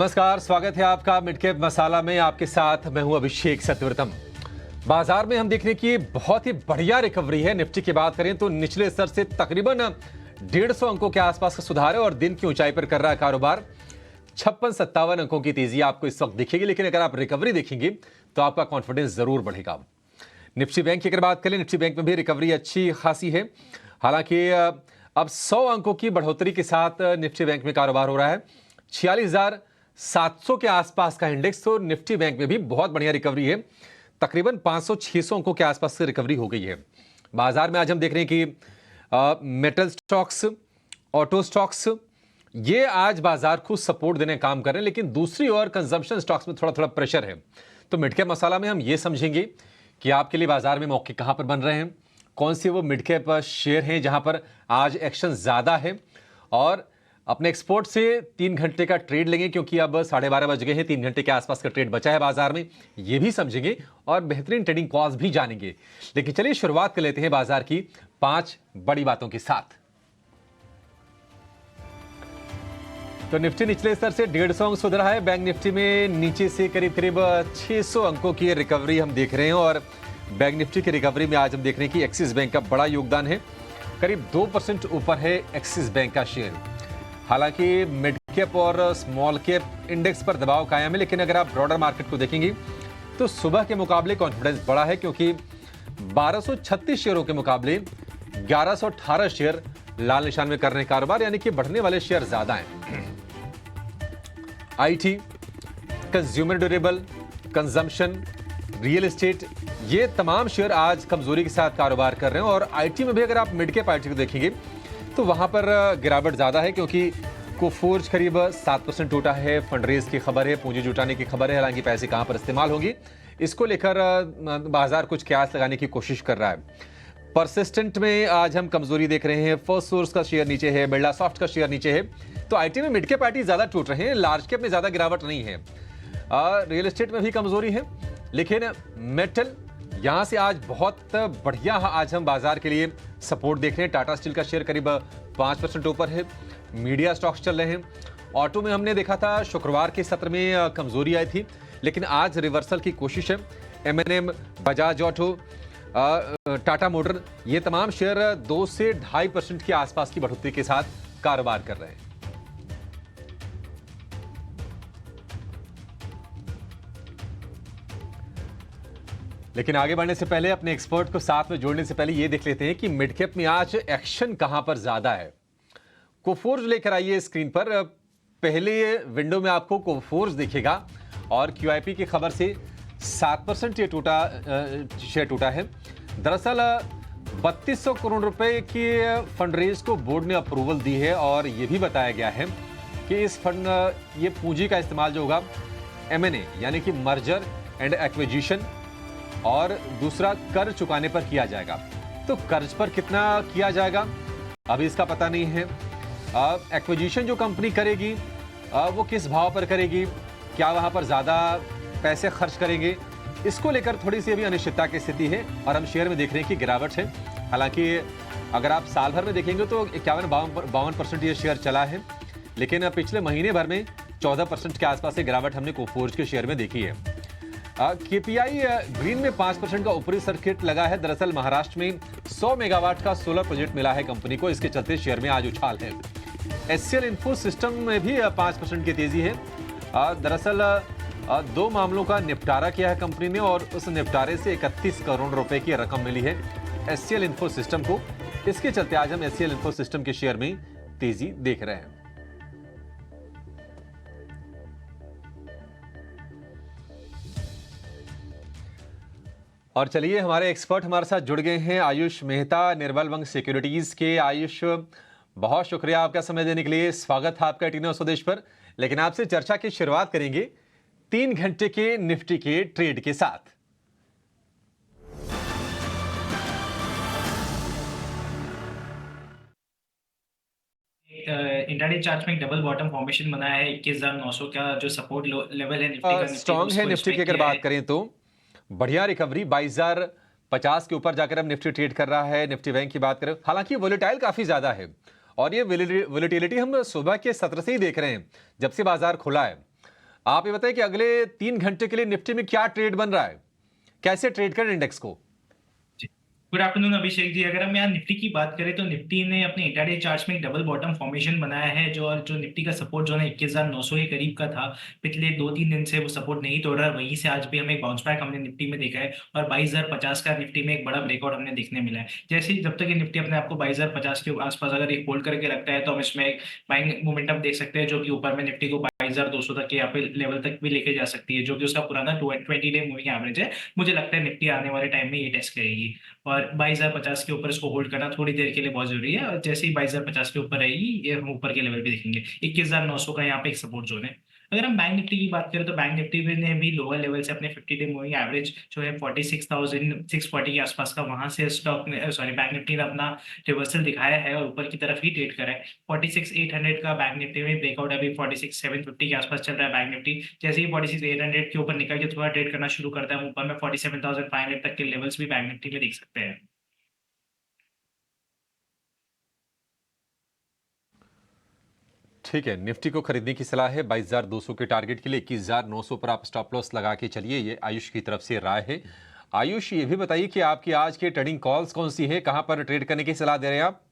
नमस्कार, स्वागत है आपका मिड कैप मसाला में। आपके साथ मैं हूं अभिषेक सत्यव्रतम। बाजार में हम देख रहे हैं कि बहुत ही बढ़िया रिकवरी है। निफ्टी की बात करें तो निचले स्तर से तकरीबन 150 अंकों के आसपास का सुधार है और दिन की ऊंचाई पर कर रहा है कारोबार। 56-57 अंकों की तेजी आपको इस वक्त दिखेगी, लेकिन अगर आप रिकवरी देखेंगे तो आपका कॉन्फिडेंस जरूर बढ़ेगा। निफ्टी बैंक की अगर बात करें, निफ्टी बैंक में भी रिकवरी अच्छी खासी है। हालांकि अब 100 अंकों की बढ़ोतरी के साथ निफ्टी बैंक में कारोबार हो रहा है। 46,700 के आसपास का इंडेक्स, तो निफ्टी बैंक में भी बहुत बढ़िया रिकवरी है। तकरीबन 500-600 अंकों के आसपास से रिकवरी हो गई है। बाजार में आज हम देख रहे हैं कि मेटल स्टॉक्स, ऑटो स्टॉक्स, ये आज बाजार को सपोर्ट देने का काम कर रहे हैं, लेकिन दूसरी ओर कंजम्पशन स्टॉक्स में थोड़ा थोड़ा प्रेशर है। तो मिड कैप मसाला में हम ये समझेंगे कि आपके लिए बाजार में मौके कहां पर बन रहे हैं, कौन से वो मिड कैप शेयर हैं जहां पर आज एक्शन ज्यादा है, और अपने एक्सपोर्ट से 3 घंटे का ट्रेड लेंगे, क्योंकि अब 12:30 बज गए हैं। 3 घंटे के आसपास का ट्रेड बचा है बाजार में, ये भी समझेंगे और बेहतरीन ट्रेडिंग कॉल्स भी जानेंगे। लेकिन चलिए शुरुआत कर लेते हैं बाजार की 5 बड़ी बातों के साथ। तो निफ्टी निचले स्तर से 150 अंक सुधरा है। बैंक निफ्टी में नीचे से करीब करीब 600 अंकों की रिकवरी हम देख रहे हैं और बैंक निफ्टी की रिकवरी में आज हम देख रहे हैं कि एक्सिस बैंक का बड़ा योगदान है। करीब 2% ऊपर है एक्सिस बैंक का शेयर। हालांकि मिड कैप और स्मॉल कैप इंडेक्स पर दबाव कायम है, लेकिन अगर आप ब्रॉडर मार्केट को देखेंगे तो सुबह के मुकाबले कॉन्फिडेंस बढ़ा है, क्योंकि 1236 शेयरों के मुकाबले 1118 शेयर लाल निशान में कर रहे हैं कारोबार, यानी कि बढ़ने वाले शेयर ज्यादा हैं। IT, consumer durable, consumption, real estate, ये तमाम शेयर आज कमजोरी के साथ कारोबार कर रहे हैं। और आईटी में भी अगर आप मिड कैप आईटी को देखेंगे तो वहां पर गिरावट ज्यादा है, क्योंकि कोफोर्ज करीब 7% टूटा है। फंडरेज की खबर है, पूंजी जुटाने की खबर है। हालांकि पैसे कहां पर इस्तेमाल होंगी, इसको लेकर बाजार कुछ कयास लगाने की कोशिश कर रहा है। परसिस्टेंट में आज हम कमजोरी देख रहे हैं। फर्स्ट सोर्स का शेयर नीचे है, बिरला सॉफ्ट का शेयर नीचे है। तो आईटी में मिड कैप आईटी ज्यादा टूट रहे हैं, लार्ज कैप में ज्यादा गिरावट नहीं है। रियल एस्टेट में भी कमजोरी है, लेकिन मेटल यहां से आज बहुत बढ़िया आज हम बाजार के लिए सपोर्ट देख रहे हैं। टाटा स्टील का शेयर करीब 5% ऊपर है। मीडिया स्टॉक्स चल रहे हैं। ऑटो में हमने देखा था शुक्रवार के सत्र में कमजोरी आई थी, लेकिन आज रिवर्सल की कोशिश है। M&M, Bajaj auto, Tata motor, ये तमाम शेयर 2 से 2.5% के आसपास की बढ़ोतरी के साथ कारोबार कर रहे हैं। लेकिन आगे बढ़ने से पहले, अपने एक्सपर्ट को साथ में जोड़ने से पहले ये देख लेते हैं कि मिड कैप में आज एक्शन कहां पर ज्यादा है। कोफोर्ज लेकर आइए स्क्रीन पर। पहले विंडो में आपको कोफोर्ज दिखेगा और क्यूआईपी की खबर से 7% ये शेयर टूटा है। दरअसल 3200 करोड़ रुपए की फंडरेज को बोर्ड ने अप्रूवल दी है और यह भी बताया गया है कि इस ये पूंजी का इस्तेमाल जो होगा एमएनए यानी कि मर्जर एंड एक्विजिशन और दूसरा कर्ज चुकाने पर किया जाएगा। तो कर्ज पर कितना किया जाएगा अभी इसका पता नहीं है। एक्विजिशन जो कंपनी करेगी वो किस भाव पर करेगी, क्या वहां पर ज्यादा पैसे खर्च करेंगे, इसको लेकर थोड़ी सी अभी अनिश्चितता की स्थिति है और हम शेयर में देख रहे हैं कि गिरावट है। हालांकि अगर आप साल भर में देखेंगे तो 51-52% ये शेयर चला है, लेकिन पिछले महीने भर में 14% के आसपास से गिरावट हमने कोफोर्ज के शेयर में देखी है। केपीआई ग्रीन में 5% का ऊपरी सर्किट लगा है। दरअसल महाराष्ट्र में 100 मेगावाट का सोलर प्रोजेक्ट मिला है कंपनी को, इसके चलते शेयर में आज उछाल है। एचसीएल इन्फो सिस्टम में भी 5% की तेजी है। दरअसल 2 मामलों का निपटारा किया है कंपनी ने और उस निपटारे से 31 करोड़ रुपए की रकम मिली है एचसीएल इन्फो सिस्टम को। इसके चलते आज हम एचसीएल इन्फो सिस्टम के शेयर में तेजी देख रहे हैं। और चलिए, हमारे एक्सपर्ट हमारे साथ जुड़ गए हैं। आयुष मेहता, निर्मल वंश सिक्योरिटीज के। आयुष, बहुत शुक्रिया आपका समय देने के लिए। स्वागत है आपका टीनो स्वदेश पर। लेकिन आपसे चर्चा की शुरुआत करेंगे 3 घंटे के निफ्टी के ट्रेड के साथ। इंट्राडे चार्ट में एक डबल बॉटम फॉर्मेशन बना है। 21,900 का जो सपोर्ट लेवल है निफ्टी का, स्ट्रॉन्ग है निफ्टी की अगर बात करें तो बढ़िया रिकवरी 22,050 के ऊपर जाकर अब निफ्टी ट्रेड कर रहा है। निफ्टी बैंक की बात करें, हालांकि वोलेटाइल काफी ज्यादा है और ये वोलेटिलिटी हम सुबह के सत्र से ही देख रहे हैं, जब से बाजार खुला है। आप ये बताएं कि अगले 3 घंटे के लिए निफ्टी में क्या ट्रेड बन रहा है, कैसे ट्रेड करें इंडेक्स को? Good afternoon Abhishek ji. अगर हम यहाँ निफ्टी की बात करें तो निफ्टी ने अपने इंट्राडे चार्ट्स में एक डबल बॉटम फॉर्मेशन बनाया है, जो निफ्टी का सपोर्ट जो है 21,900 के करीब का था। पिछले 2-3 दिन से वो सपोर्ट नहीं तोड़ रहा है, वहीं से आज भी हमें एक बाउंस बैक हमने निफ्टी में देखा है और 22,050 का निफ्टी में एक बड़ा ब्रेकआउट हमने देखने मिला है। जैसे ही जब तक ये निफ्टी अपने आपको 22,050 के आसपास अगर एक होल्ड करके रखता है तो हम इसमें एक बाइंग मोमेंटम देख सकते हैं, जो कि ऊपर में निफ्टी को 22,200 तक के यहाँ पे लेवल तक भी लेके जा सकती है, जो कि उसका पुराना 20 डे मूविंग एवरेज है। मुझे लगता है निफ्टी आने वाले टाइम में ये टेस्ट करेगी और 22,050 के ऊपर इसको होल्ड करना थोड़ी देर के लिए बहुत जरूरी है। और जैसे ही 22,050 के ऊपर रहेगी ये हम ऊपर के लेवल पे देखेंगे। 21,900 का यहाँ पे एक सपोर्ट जोन है। अगर हम बैंक निफ्टी की बात करें तो बैंक निफ्टी ने भी लोअर लेवल से अपने 50 डे मूविंग एवरेज जो है 46,640 के आसपास का, वहां से स्टॉक ने सॉरी बैंक निफ्टी ने अपना रिवर्सल दिखाया है और ऊपर की तरफ ही ट्रेड करा है। 46,800 का बैंक निफ्टी में ब्रेकआउट अभी 46,750 के आसपास चल रहा है बैंक निफ्टी। जैसे ही 46,800 के ऊपर निकल के थोड़ा ट्रेड करना शुरू करता है, हम ऊपर में 47,500 तक के लेवल्स भी बैंक निफ्टी में देख सकते हैं। ठीक है, निफ्टी को खरीदने की सलाह है 22,200 के टारगेट के लिए। 21,900 पर आप स्टॉप लॉस लगा के चलिए, ये आयुष की तरफ से राय है। आयुष, ये भी बताइए कि आपकी आज के ट्रेडिंग कॉल्स कौन सी है, कहां पर ट्रेड करने की सलाह दे रहे हैं आप?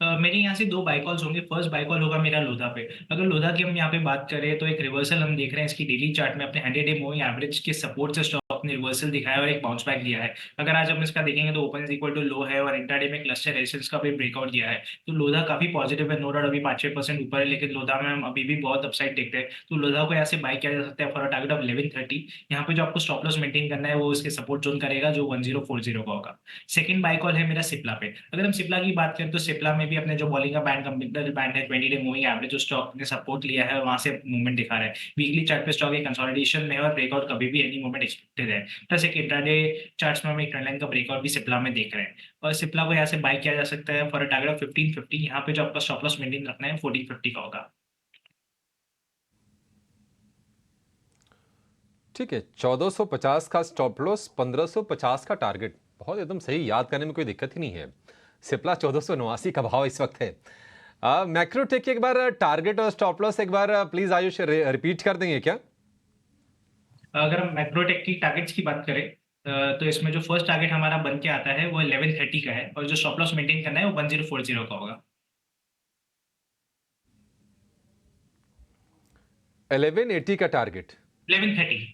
मेरे यहाँ से दो बाई कॉल्स होंगे। फर्स्ट बाई कॉल होगा मेरा लोधा पे। अगर लोधा की हम यहाँ पे बात करें तो एक रिवर्सल हम देख रहे हैं इसकी डेली चार्ट में। अपने 100 डे मूविंग एवरेज के सपोर्ट से स्टॉक ने रिवर्सल दिखाया और एक बाउंस बैक दिया है। अगर आज हम इसका देखेंगे तो open is equal to low है और इंट्राडे में क्लस्टर रेजिस्टेंस का भी ब्रेकआउट दिया है। तो लोधा काफी पॉजिटिव है, नो डाउट अभी 5-6% ऊपर है, लेकिन लोधा में हम अभी भी बहुत अपसाइड देखते हैं। तो लोधा को यहाँ से बाई किया जा सकता है फॉर अ टारगेट ऑफ 1130। यहाँ पे जो आपको स्टॉप लॉस मेंटेन करना है वो इसके सपोर्ट जोन करेगा जो 1040 का होगा। सेकंड बाई कॉल है मेरा सिप्ला पे। अगर हम सिप्ला की बात करें तो सिप्ला में भी अपने जो बॉलिंग का बैंड कंप्लीटेड बैंड है 20 डे मूविंग एवरेज, जो स्टॉक ने सपोर्ट लिया है वहां से मूवमेंट दिखा रहा है। वीकली चार्ट पे स्टॉक एक कंसोलिडेशन में है और ब्रेकआउट कभी भी एनी मोमेंट एक्सपेक्टेड है। प्लस एक इंट्राडे चार्ट्स में हम एक ट्रेंड लाइन का ब्रेकआउट भी सिप्ला में देख रहे हैं और सिप्ला को यहाँ से बाय किया जा सकता है फॉर अ टारगेट ऑफ 1550। यहाँ पे जो आपका स्टॉप लॉस मेंटेन रखना है 1450 का होगा। ठीक है, 1450 का स्टॉप लॉस, 1550 का टारगेट, बहुत एकदम सही, याद करने में कोई दिक्कत ही नहीं है। सिप्ला 1489 का भाव इस वक्त है। मैक्रोटेक एक बार टारगेट और स्टॉप लॉस एक बार प्लीज आयुष रिपीट कर देंगे क्या? अगर हम मैक्रोटेक की टारगेट्स की बात करें तो इसमें जो फर्स्ट टारगेट हमारा बन के आता है वो 1130 का है और जो स्टॉप लॉस मेंटेन करना है वो 1040 का होगा। 1180 का टारगेट। 1130।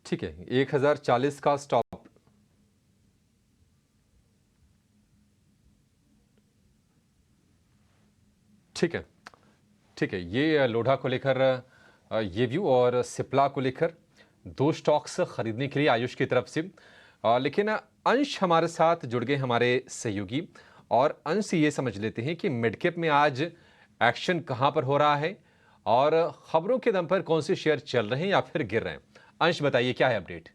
ठीक है, 1040 का स्टॉप। ठीक है, ठीक है, ये लोढ़ा को लेकर ये व्यू और सिप्ला को लेकर दो स्टॉक्स खरीदने के लिए आयुष की तरफ से। लेकिन अंश हमारे साथ जुड़ गए, हमारे सहयोगी, और अंश से ये समझ लेते हैं कि मिड कैप में आज एक्शन कहां पर हो रहा है और खबरों के दम पर कौन से शेयर चल रहे हैं या फिर गिर रहे हैं। अंश बताइए, क्या है अपडेट?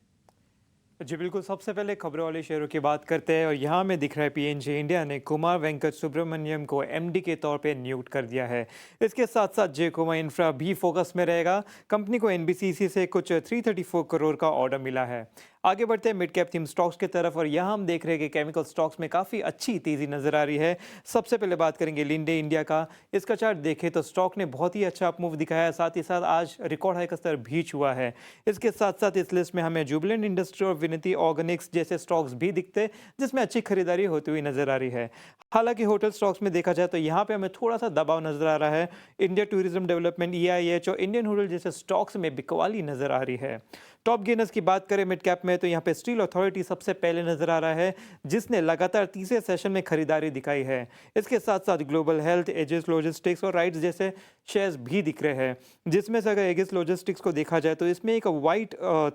जी बिल्कुल, सबसे पहले खबरों वाले शेयरों की बात करते हैं और यहाँ में दिख रहा है पीएनजी इंडिया ने कुमार वेंकट सुब्रमण्यम को एमडी के तौर पे नियुक्त कर दिया है। इसके साथ साथ जे कुमार इंफ्रा भी फोकस में रहेगा। कंपनी को एनबीसीसी से कुछ 334 करोड़ का ऑर्डर मिला है। आगे बढ़ते हैं मिड कैप थीम स्टॉक्स की तरफ और यहाँ हम देख रहे हैं कि केमिकल स्टॉक्स में काफ़ी अच्छी तेज़ी नजर आ रही है। सबसे पहले बात करेंगे लिंडे इंडिया का। इसका चार्ट देखें तो स्टॉक ने बहुत ही अच्छा अपमूव दिखाया है, साथ ही साथ आज रिकॉर्ड हाई का स्तर भी छुआ है। इसके साथ साथ इस लिस्ट में हमें जुबिलेंट इंडस्ट्री और विनिती ऑर्गेनिक्स जैसे स्टॉक्स भी दिखते हैं जिसमें अच्छी खरीदारी होती हुई नजर आ रही है। हालांकि होटल स्टॉक्स में देखा जाए तो यहाँ पे हमें थोड़ा सा दबाव नजर आ रहा है। इंडिया टूरिज्म डेवलपमेंट, EIH और इंडियन होटल जैसे स्टॉक्स में बिकवाली नजर आ रही है। टॉप गेनर्स की बात करें मिड कैप में तो यहाँ पे स्टील अथॉरिटी सबसे पहले नजर आ रहा है जिसने लगातार तीसरे सेशन में खरीदारी दिखाई है। इसके साथ साथ ग्लोबल हेल्थ, एजिस लॉजिस्टिक्स और राइट्स जैसे शेयर्स भी दिख रहे हैं, जिसमें से अगर एजिस लॉजिस्टिक्स को देखा जाए तो इसमें एक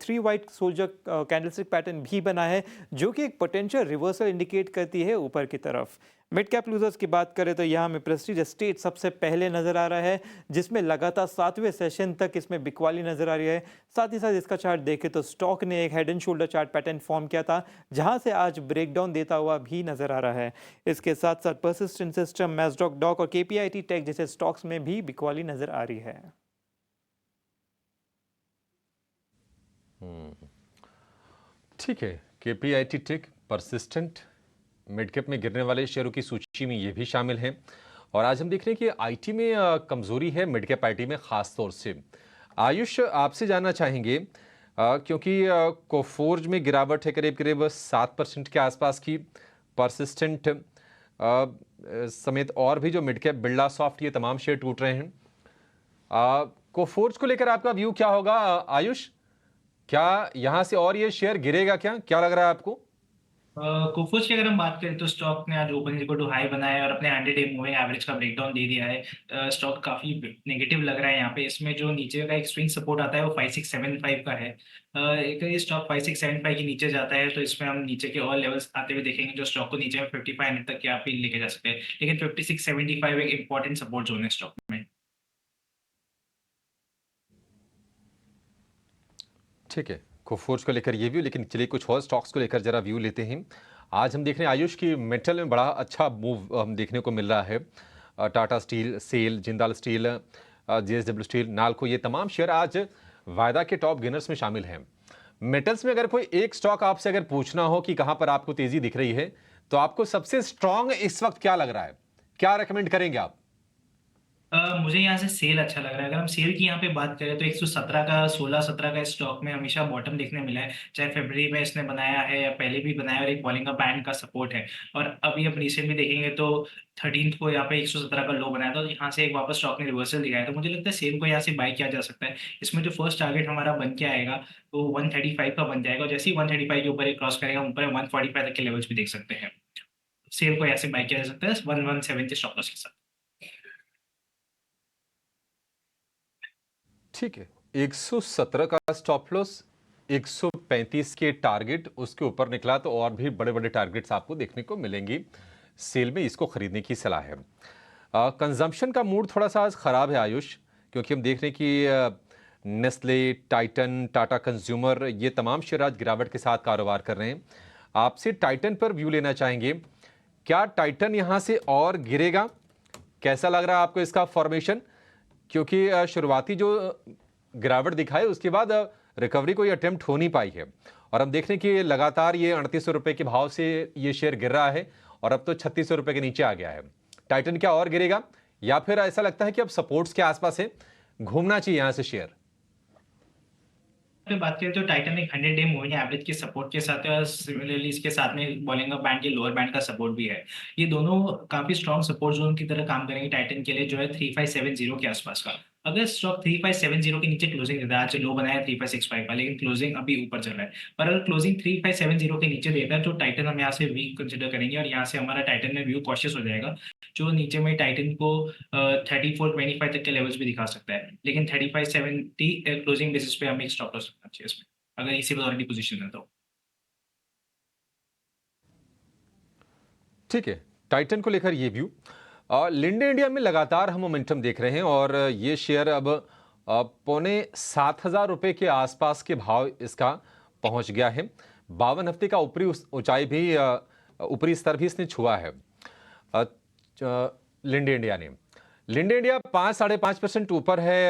three white soldier candlestick pattern भी बना है जो कि एक पोटेंशियल रिवर्सल इंडिकेट करती है ऊपर की तरफ। मिड कैप लूजर्स की बात करें तो यहाँ में प्रेस्टीज एस्टेट सबसे पहले नजर आ रहा है जिसमें लगातार 7वें सेशन तक इसमें बिकवाली नजर आ रही है। साथ ही साथ इसका चार्ट देखें तो स्टॉक ने एक head and shoulder chart pattern form किया था जहां से आज ब्रेकडाउन देता हुआ भी नजर आ रहा है। इसके साथ साथ पर्सिस्टेंट सिस्टम, मैस्डॉक डॉक और KPIT टेक जैसे स्टॉक्स में भी बिकवाली नजर आ रही है। ठीक है, KPIT tech, persistent, mid cap में गिरने वाले शेयरों की सूची में ये भी शामिल हैं। और आज हम देख रहे हैं कि आईटी में कमजोरी है, मिड कैप आईटी में खास तौर से। आयुष, आपसे जानना चाहेंगे क्योंकि कोफोर्ज में गिरावट है करीब करीब 7% के आसपास की, परसिस्टेंट समेत और भी जो मिड कैप बिरला सॉफ्ट ये तमाम शेयर टूट रहे हैं। कोफोर्ज को लेकर आपका व्यू क्या होगा आयुष? क्या यहां से और ये शेयर गिरेगा? क्या लग रहा है आपको? कोफोज की अगर हम बात करें तो स्टॉक ने आज ओपन इक्वल टू हाई बनाया है और अपने 100 डे मूविंग एवरेज का ब्रेकडाउन दे दिया है। स्टॉक काफी नेगेटिव लग रहा है यहाँ पे। इसमें जो नीचे का एक स्विंग सपोर्ट आता है वो 5675 का है। एक ये स्टॉक 5675 के नीचे जाता है तो इसमें हम नीचे के और लेवल्स आते हुए देखेंगे जो स्टॉक को नीचे में 5500 तक के आप ही लेके जा सकते हैं, लेकिन 5675 एक इंपॉर्टेंट सपोर्ट जोन है स्टॉक में। ठीक है, कोफोर्ज को लेकर ये व्यू, लेकिन चलिए कुछ और स्टॉक्स को लेकर जरा व्यू लेते हैं। आज हम देख रहे हैं आयुष की मेटल में बड़ा अच्छा मूव हम देखने को मिल रहा है। Tata steel, SAIL, Jindal steel, JSW steel, Nalco, ये तमाम शेयर आज वायदा के टॉप गेनर्स में शामिल हैं। मेटल्स में अगर कोई एक स्टॉक आपसे अगर पूछना हो कि कहां पर आपको तेजी दिख रही है, तो आपको सबसे स्ट्रांग इस वक्त क्या लग रहा है? क्या रेकमेंड करेंगे आप? मुझे यहाँ से सेल अच्छा लग रहा है। अगर हम सेल की यहाँ पे बात करें तो 117 का 16-17 का स्टॉक में हमेशा बॉटम देखने मिला है, चाहे फरवरी में इसने बनाया है या पहले भी बनाया, और एक बॉलिंग का बैंड का सपोर्ट है। और अभी हम रिसेंटली देखेंगे तो 13th को यहाँ पे 117 का लो बनाया था, तो यहाँ से एक वापस स्टॉक ने रिवर्सल दिखाया, तो मुझे लगता है सेल को यहाँ से बाय किया जा सकता है। इसमें जो फर्स्ट टारगेट हमारा बन के आएगा वो 135 का बन जाएगा, और जैसे ही 135 के ऊपर क्रॉस करेगा ऊपर 145 तक के लेवल्स भी देख सकते हैं। सेल को यहाँ से बाय किया जा सकता है 117 के स्टॉप लॉस के साथ। ठीक है, 117 का स्टॉप लॉस, 135 के टारगेट, उसके ऊपर निकला तो और भी बड़े बड़े टारगेट्स आपको देखने को मिलेंगी। सेल में इसको खरीदने की सलाह है। कंजम्पशन का मूड थोड़ा सा आज खराब है आयुष, क्योंकि हम देख रहे हैं कि नेस्ले, टाइटन, टाटा कंज्यूमर, ये तमाम शेयर आज गिरावट के साथ कारोबार कर रहे हैं। आपसे टाइटन पर व्यू लेना चाहेंगे। क्या टाइटन यहां से और गिरेगा? कैसा लग रहा है आपको इसका फॉर्मेशन? क्योंकि शुरुआती जो गिरावट दिखाई उसके बाद रिकवरी कोई अटेम्प्ट हो नहीं पाई है, और हम देख रहे हैं कि लगातार ये 3800 रुपए के भाव से ये शेयर गिर रहा है और अब तो 3600 रुपए के नीचे आ गया है। टाइटन क्या और गिरेगा, या फिर ऐसा लगता है कि अब सपोर्ट्स के आसपास है, घूमना चाहिए यहां से शेयर? पे बात करें तो टाइटन एक 100 डे मूविंग एवरेज के सपोर्ट के साथ है, और सिमिलरली इसके साथ में बॉलिंगर बैंड के लोअर बैंड का सपोर्ट भी है। ये दोनों काफी स्ट्रॉन्ग सपोर्ट जोन की तरह काम करेंगे टाइटन के लिए, जो है 3570 के आसपास का। अगर स्टॉक 3570 के नीचे क्लोजिंग देता है, आज लो बनाया 3565 का, लेकिन क्लोजिंग अभी ऊपर चल रहा है, पर अगर क्लोजिंग 3570 के नीचे देता है तो टाइटन हम यहाँ से वीक कंसिडर करेंगे, और यहाँ से हमारा टाइटन में व्यू कॉशियस हो जाएगा, जो नीचे में टाइटन को 3425 तक के लेवल्स भी दिखा सकता है, लेकिन 3570 क्लोजिंग बेसिस पे हमें एक स्टॉप लॉस रखना चाहिए इसमें, अगर इसी पर ऑलरेडी पोजीशन है तो। ठीक है, टाइटन को लेकर ये व्यू। लिंडे इंडिया में लगातार हम मोमेंटम देख रहे हैं और ये शेयर अब पौने 7000 रुपए के आसपास के भाव इसका पहुंच गया है। 52 हफ्ते का ऊपरी ऊंचाई भी ऊपरी स्तर भी इसने छुआ है। लिंडे इंडिया ने, लिंडे इंडिया 5-5.5% ऊपर है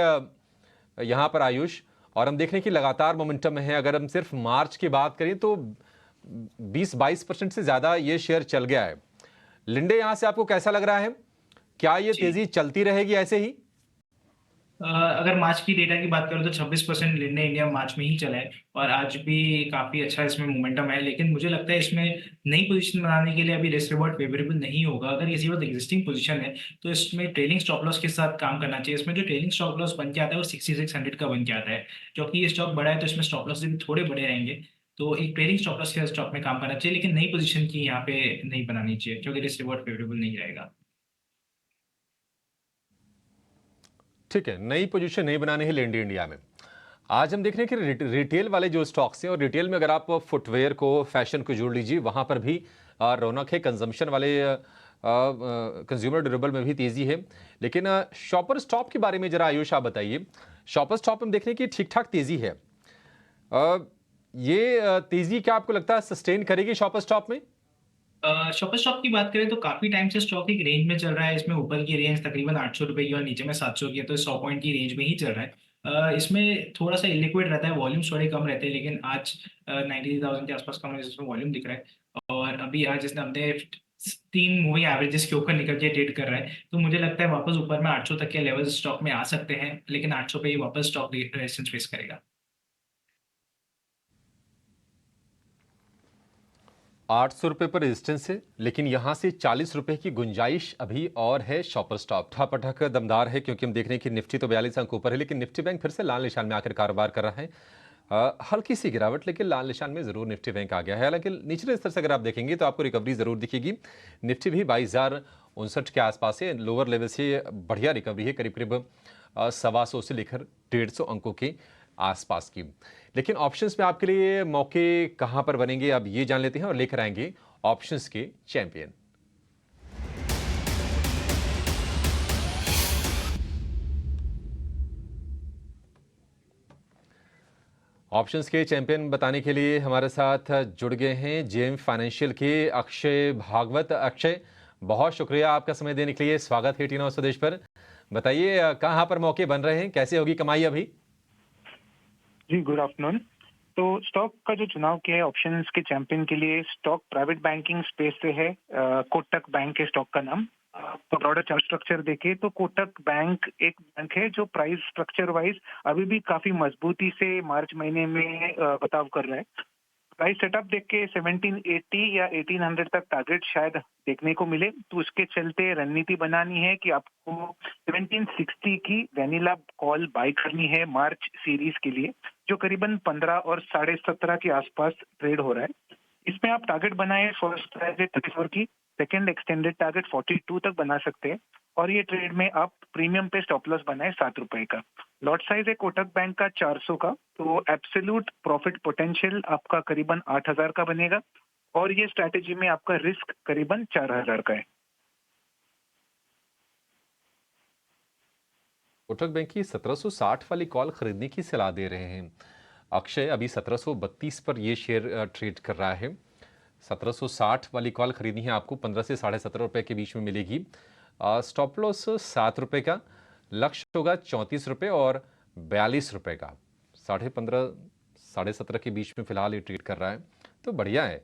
यहाँ पर आयुष, और हम देख रहे हैं कि लगातार मोमेंटम में है। अगर हम सिर्फ मार्च की बात करें तो 20-22% से ज्यादा ये शेयर चल गया है। लिंडे यहां से आपको कैसा लग रहा है? क्या ये जी। तेजी चलती रहेगी ऐसे ही? अगर मार्च की डेटा की बात करें तो 26% लिंडे इंडिया मार्च में ही चला है, और आज भी काफी अच्छा इसमें मोमेंटम है, लेकिन मुझे लगता है इसमें नई पोजीशन बनाने के लिए अभी रिस्क रिवॉर्ड फेवरेबल नहीं होगा। अगर किसी वक्त एग्जिस्टिंग पोजीशन है तो इसमें ट्रेलिंग स्टॉप लॉस के साथ काम करना चाहिए। इसमें जो ट्रेलिंग स्टॉप लॉस बन के आता है वो 6600 का बन के आता है, क्योंकि ये स्टॉक बड़ा है तो इसमें स्टॉप लॉस भी थोड़े बड़े रहेंगे, तो एक ट्रेलिंग स्टॉप लॉस के स्टॉक में काम करना चाहिए, लेकिन नई पोजीशन की यहाँ पे नहीं बनानी चाहिए, क्योंकि रिस्क रिवॉर्ड फेवरेबल नहीं रहेगा। ठीक है, नई पोजीशन नहीं बनानी है लिंडे इंडिया में। आज हम देख रहे हैं कि रिटेल वाले जो स्टॉक्स हैं, और रिटेल में अगर आप फुटवेयर को, फैशन को जोड़ लीजिए, वहां पर भी रौनक है। कंजम्पशन वाले कंज्यूमर ड्यूरेबल में भी तेजी है। लेकिन शॉपर स्टॉप के बारे में जरा आयुष आप बताइए। शॉपर स्टॉप हम देख रहे हैं कि ठीक ठाक तेजी है। ये तेजी क्या आपको लगता है सस्टेन करेगी शॉपर स्टॉप में? शॉपर स्टॉप की बात करें तो काफी टाइम से स्टॉक एक रेंज में चल रहा है। इसमें ऊपर की रेंज तकरीबन 800 रुपए की और नीचे में 700 की है, तो 100 पॉइंट की रेंज में ही चल रहा है। इसमें थोड़ा सा इलिक्विड रहता है, वॉल्यूम्स थोड़े कम रहते हैं, लेकिन आज 93,000 के आसपास का मुझे इसमें वॉल्यूम दिख रहा है, और अभी आज इसने अपने 3 मूविंग एवरेजेस के ऊपर निकल के ट्रेड कर रहा है, तो मुझे लगता है वापस ऊपर में 800 तक के लेवल्स स्टॉक में आ सकते हैं, लेकिन 800 पे ही वापस स्टॉक रेजिस्टेंस फेस करेगा। 800 रुपये पर रेजिस्टेंस है, लेकिन यहां से 40 रुपये की गुंजाइश अभी और है। शॉपर स्टॉप ठपाठक दमदार है, क्योंकि हम देख रहे हैं कि निफ्टी तो 42 अंक ऊपर है, लेकिन निफ्टी बैंक फिर से लाल निशान में आकर कारोबार कर रहा है। हल्की सी गिरावट, लेकिन लाल निशान में जरूर निफ्टी बैंक आ गया है। हालांकि निचले स्तर से अगर आप देखेंगे तो आपको रिकवरी जरूर दिखेगी। निफ्टी भी 22,059 के आसपास है, लोअर लेवल से बढ़िया रिकवरी है, करीब करीब 125 से लेकर 150 अंकों के आसपास की। लेकिन ऑप्शंस में आपके लिए मौके कहां पर बनेंगे, अब ये जान लेते हैं और लेकर आएंगे ऑप्शंस के चैंपियन। ऑप्शंस के चैंपियन बताने के लिए हमारे साथ जुड़ गए हैं जेएम फाइनेंशियल के अक्षय भागवत। अक्षय, बहुत शुक्रिया आपका समय देने के लिए, स्वागत है टीना स्वदेश पर। बताइए कहां पर मौके बन रहे हैं, कैसे होगी कमाई अभी? जी, गुड आफ्टरनून। तो स्टॉक का जो चुनाव किया है ऑप्शंस के चैंपियन के लिए, स्टॉक प्राइवेट बैंकिंग स्पेस से है। कोटक बैंक है स्टॉक का नाम। तो ब्रॉडर चार्ट स्ट्रक्चर देखे तो कोटक बैंक एक बैंक है जो प्राइस स्ट्रक्चर वाइज अभी भी काफी मजबूती से मार्च महीने में बर्ताव कर रहा है। प्राइस सेटअप देख के 1780 या 1800 तक टारगेट शायद देखने को मिले, तो उसके चलते रणनीति बनानी है कि आपको 1760 की वैनिला कॉल बाय करनी है मार्च सीरीज के लिए, जो करीबन 15 और 17.5 के आसपास ट्रेड हो रहा है। इसमें आप टारगेट बनाए फर्स्ट टारगेट 34 की, सेकेंड एक्सटेंडेड टारगेट 42 तक बना सकते हैं, और ये ट्रेड में आप प्रीमियम पे स्टॉप लॉस बनाए 7 रुपए का। लॉट साइज है कोटक बैंक का 400 का, तो एब्सोल्यूट प्रॉफिट पोटेंशियल आपका करीबन 8,000 का बनेगा, और ये स्ट्रैटेजी में आपका रिस्क करीबन 4,000 का है। कोटक बैंक की 1760 वाली कॉल खरीदने की सलाह दे रहे हैं अक्षय। अभी 1732 पर यह शेयर ट्रेड कर रहा है। 1760 वाली कॉल खरीदनी है आपको, 15 से 17.5 रुपए के बीच में मिलेगी। स्टॉप लॉस 7 रुपए का, लक्ष्य होगा 34 रुपए और 42 रुपए का। 15.5 17.5 के बीच में फिलहाल ये ट्रेड कर रहा है, तो बढ़िया है।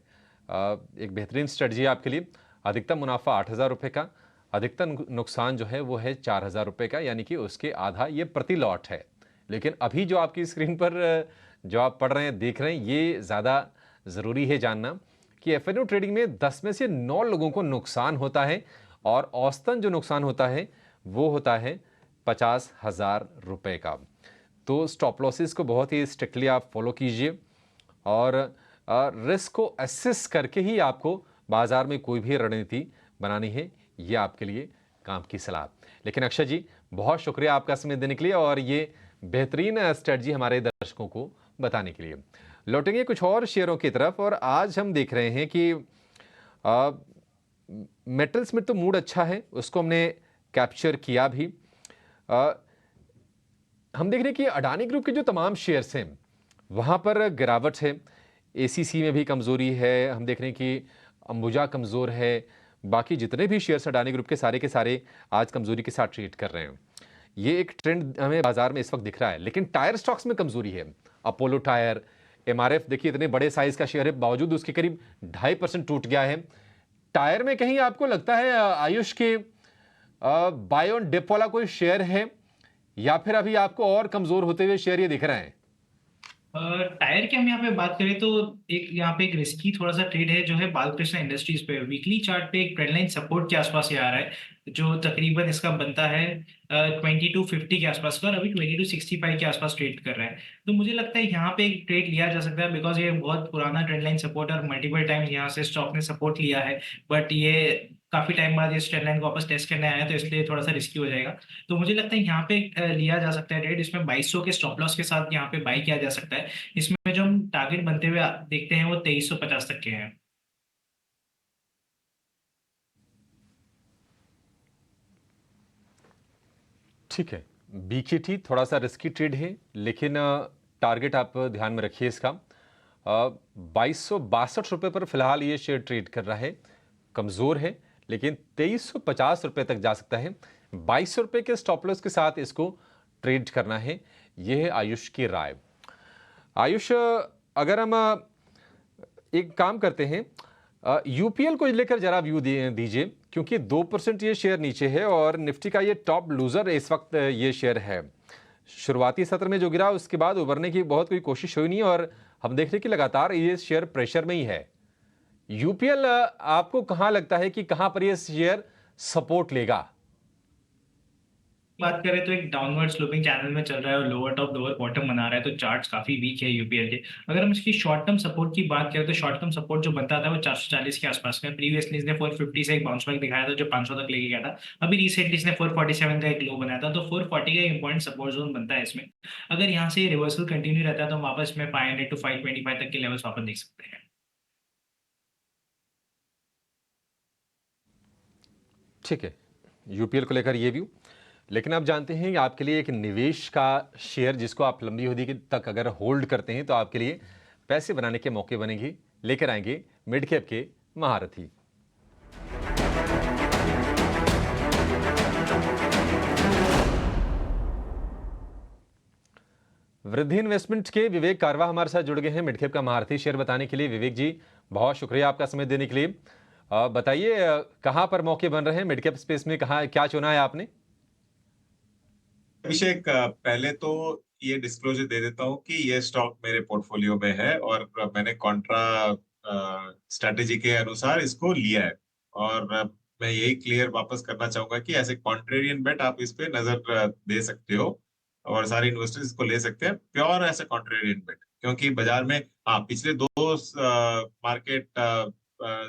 एक बेहतरीन स्ट्रेटजी है आपके लिए। अधिकतम मुनाफा 8,000 रुपए का, अधिकतम नुकसान जो है वो है 4,000 रुपए का, यानी कि उसके आधा ये प्रति लॉट है। लेकिन अभी जो आपकी स्क्रीन पर जो आप पढ़ रहे हैं, देख रहे हैं, ये ज़्यादा ज़रूरी है जानना कि एफएनओ ट्रेडिंग में 10 में से 9 लोगों को नुकसान होता है, और औसतन जो नुकसान होता है वो होता है 50,000 रुपए का। तो स्टॉप लॉसेस को बहुत ही स्ट्रिक्टली आप फॉलो कीजिए, और रिस्क को असेस करके ही आपको बाजार में कोई भी रणनीति बनानी है। ये आपके लिए काम की सलाह। लेकिन अक्षय जी, बहुत शुक्रिया आपका समय देने के लिए और ये बेहतरीन स्ट्रेटजी हमारे दर्शकों को बताने के लिए। लौटेंगे कुछ और शेयरों की तरफ, और आज हम देख रहे हैं कि मेटल्स में तो मूड अच्छा है, उसको हमने कैप्चर किया भी। हम देख रहे हैं कि अडानी ग्रुप के जो तमाम शेयर्स हैं वहाँ पर गिरावट है। एसीसी में भी कमज़ोरी है, हम देख रहे हैं कि अंबुजा कमज़ोर है। बाकी जितने भी शेयर्स अडानी ग्रुप के सारे आज कमज़ोरी के साथ ट्रेड कर रहे हैं। ये एक ट्रेंड हमें बाजार में इस वक्त दिख रहा है। लेकिन टायर स्टॉक्स में कमज़ोरी है। अपोलो टायर, एमआरएफ देखिए, इतने बड़े साइज़ का शेयर है, बावजूद उसके करीब 2.5% टूट गया है। टायर में कहीं आपको लगता है आयुष के बाय ऑन डिप वाला कोई शेयर है, या फिर अभी आपको और कमजोर होते हुए शेयर ये दिख रहे हैं? टायर की हम यहाँ पे बात करें तो एक यहाँ पे एक रिस्की थोड़ा सा ट्रेड है जो है बालकृष्ण इंडस्ट्रीज पे। वीकली चार्ट पे एक ट्रेंड लाइन सपोर्ट के आसपास ये आ रहा है, जो तकरीबन इसका बनता है 2250 के आसपास का, और अभी 2265 के आसपास ट्रेड कर रहा है। तो मुझे लगता है यहाँ पे एक ट्रेड लिया जा सकता है, बिकॉज ये बहुत पुराना ट्रेंड लाइन सपोर्ट और मल्टीपल टाइम्स यहाँ से स्टॉक ने सपोर्ट लिया है, बट ये काफी टाइम बाद इस ट्रेंड लाइन को वापस टेस्ट करने आया है, तो इसलिए थोड़ा सा रिस्की हो जाएगा। तो मुझे लगता है यहाँ पे लिया जा सकता है ट्रेड। इसमें 2200 के स्टॉप लॉस के साथ यहाँ पे बाई किया जा सकता है। इसमें जो हम टारगेट बनते हुए देखते हैं वो 2350 तक के हैं। ठीक है, बीकेटी थोड़ा सा रिस्की ट्रेड है, लेकिन टारगेट आप ध्यान में रखिए इसका। 2262 रुपये पर फिलहाल ये शेयर ट्रेड कर रहा है, कमज़ोर है, लेकिन 2350 रुपये तक जा सकता है। 2200 रुपये के स्टॉप लॉस के साथ इसको ट्रेड करना है। यह है आयुष की राय। आयुष, अगर हम एक काम करते हैं, यूपीएल को लेकर जरा व्यू दीजिए, क्योंकि 2% ये शेयर नीचे है और निफ्टी का ये टॉप लूजर इस वक्त ये शेयर है। शुरुआती सत्र में जो गिरा उसके बाद उभरने की बहुत कोई कोशिश हुई नहीं और हम देख रहे हैं कि लगातार ये शेयर प्रेशर में ही है। यूपीएल आपको कहां लगता है कि कहां पर ये शेयर सपोर्ट लेगा? बात करें तो एक डाउनवर्ड स्लोपिंग चैनल में चल रहा है और लोअर टॉप लोअर बॉटम बना रहा है, तो चार्ट्स काफी वीक है यूपीएल के। अगर हम इसकी शॉर्ट टर्म सपोर्ट की बात करें तो शॉर्ट टर्म सपोर्ट जो बनता था वो 440 के आसपास में। प्रीवियसली इसने 450 से एक बाउंस बैक दिखाया था जो 500 तक लेके गया था। अभी रिसेंटली इसने 447 का एक लो बनाया था, तो 440 का इंपॉर्टेंट सपोर्ट जोन बनता है इसमें। अगर यहाँ से रिवर्सल कंटिन्यू रहता है तो हम वापस में 500 टू 525 तक के लेवल्स वापस देख सकते हैं। ठीक है, यूपीएल को लेकर ये व्यू। लेकिन आप जानते हैं कि आपके लिए एक निवेश का शेयर जिसको आप लंबी अवधि तक अगर होल्ड करते हैं तो आपके लिए पैसे बनाने के मौके बनेंगे। लेकर आएंगे मिड कैप के महारथी। वृद्धि इन्वेस्टमेंट के विवेक कारवा हमारे साथ जुड़ गए हैं मिड कैप का महारथी शेयर बताने के लिए। विवेक जी, बहुत शुक्रिया आपका समय देने के लिए। बताइए कहां पर मौके बन रहे हैं मिड कैप स्पेस में, कहां क्या चुना है आपने? अभिषेक, पहले तो ये डिस्क्लोजर दे देता हूँ कि ये स्टॉक मेरे पोर्टफोलियो में है और मैंने कॉन्ट्रा स्ट्रेटेजी के अनुसार इसको लिया है। और मैं यही क्लियर वापस करना चाहूंगा कि एज ए कॉन्ट्रेरियन बेट आप इस पे नजर दे सकते हो और सारे इन्वेस्टर्स इसको ले सकते हैं प्योर एज ए कॉन्ट्रेरियन बेट, क्योंकि बाजार में पिछले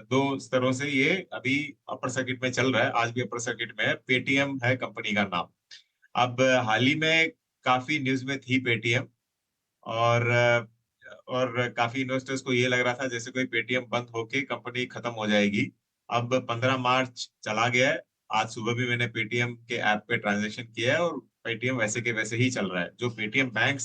दो स्तरों से ये अभी अपर सर्किट में चल रहा है। आज भी अपर सर्किट में है। पेटीएम है कंपनी का नाम। अब हाल ही में काफी न्यूज में थी पेटीएम और काफी इन्वेस्टर्स को ये लग रहा था जैसे कोई पेटीएम बंद होके कंपनी खत्म हो जाएगी। अब 15 मार्च चला गया है। आज सुबह भी मैंने पेटीएम के ऐप पे ट्रांजैक्शन किया है और पेटीएम वैसे के वैसे ही चल रहा है। जो पेटीएम बैंक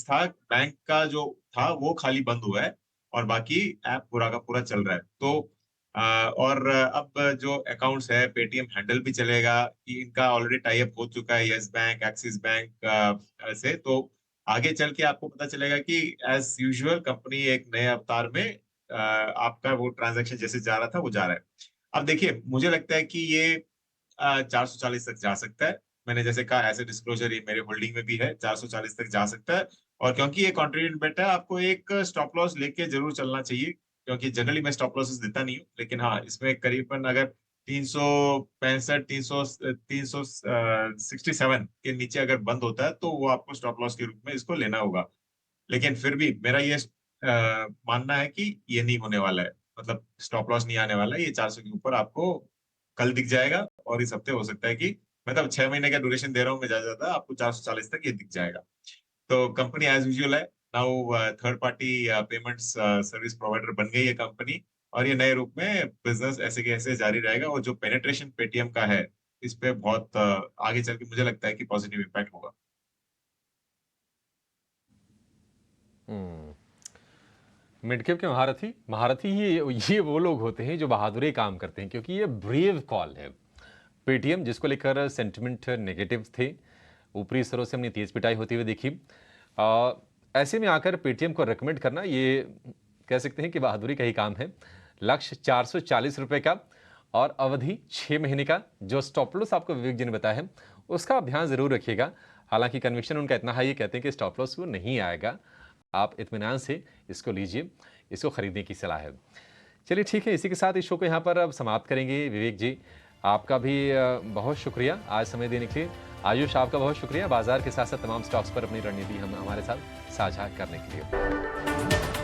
का जो था वो खाली बंद हुआ है और बाकी ऐप पूरा का पूरा चल रहा है। तो और अब जो अकाउंट्स है पेटीएम हैंडल भी चलेगा कि इनका ऑलरेडी टाई अप हो चुका है यस बैंक, एक्सिस बैंक से। तो आगे चल के आपको पता चलेगा कि एज यूजुअल कंपनी एक नए अवतार में आपका वो ट्रांजैक्शन जैसे जा रहा था वो जा रहा है। अब देखिए, मुझे लगता है कि ये 440 तक जा सकता है। मैंने जैसे कहा ऐसे डिस्क्लोजर ये मेरे होल्डिंग में भी है, 440 तक जा सकता है। और क्योंकि ये कॉन्ट्रेरियन बेट है, आपको एक स्टॉप लॉस लेके जरूर चलना चाहिए, क्योंकि जनरली मैं स्टॉप लॉसेस देता नहीं हूँ। लेकिन हाँ, इसमें करीबन अगर 365 367 के नीचे अगर बंद होता है तो वो आपको स्टॉप लॉस के रूप में इसको लेना होगा। लेकिन फिर भी मेरा ये मानना है कि ये नहीं होने वाला है, मतलब स्टॉप लॉस नहीं आने वाला है। ये 400 के ऊपर आपको कल दिख जाएगा और इस हफ्ते हो सकता है कि मतलब 6 महीने का ड्यूरेशन दे रहा हूँ मैं ज्यादा, आपको 440 तक ये दिख जाएगा। तो कंपनी एज यूजुअल है। Now third party payments service provider बन गई है कंपनी और ये नए रूप में बिजनेस ऐसे के ऐसे जारी रहेगा। और जो पेनिट्रेशन पेटीएम का है इस पे बहुत आगे चल के मुझे लगता है कि पॉजिटिव इम्पैक्ट होगा। मिड कैप के महारथी ये वो लोग होते हैं जो बहादुरी काम करते हैं, क्योंकि ये ब्रेव कॉल है। पेटीएम जिसको लेकर सेंटिमेंट नेगेटिव थे, ऊपरी स्तरों से हमने तेज पिटाई होती हुई देखी। ऐसे में आकर पेटीएम को रेकमेंड करना ये कह सकते हैं कि बहादुरी का ही काम है। लक्ष्य 440 रुपए का और अवधि 6 महीने का। जो स्टॉप लॉस आपको विवेक जी ने बताया है उसका ध्यान जरूर रखिएगा। हालांकि कन्विक्शन उनका इतना हाई है, कहते हैं कि स्टॉप लॉस वो नहीं आएगा। आप इत्मीनान से इसको लीजिए, इसको खरीदने की सलाह है। चलिए ठीक है, इसी के साथ इस शो को यहाँ पर अब समाप्त करेंगे। विवेक जी, आपका भी बहुत शुक्रिया आज समय देने के लिए। आयुष, आपका बहुत शुक्रिया बाजार के साथ साथ तमाम स्टॉक्स पर अपनी रणनीति हम हमारे साथ साझा करने के लिए।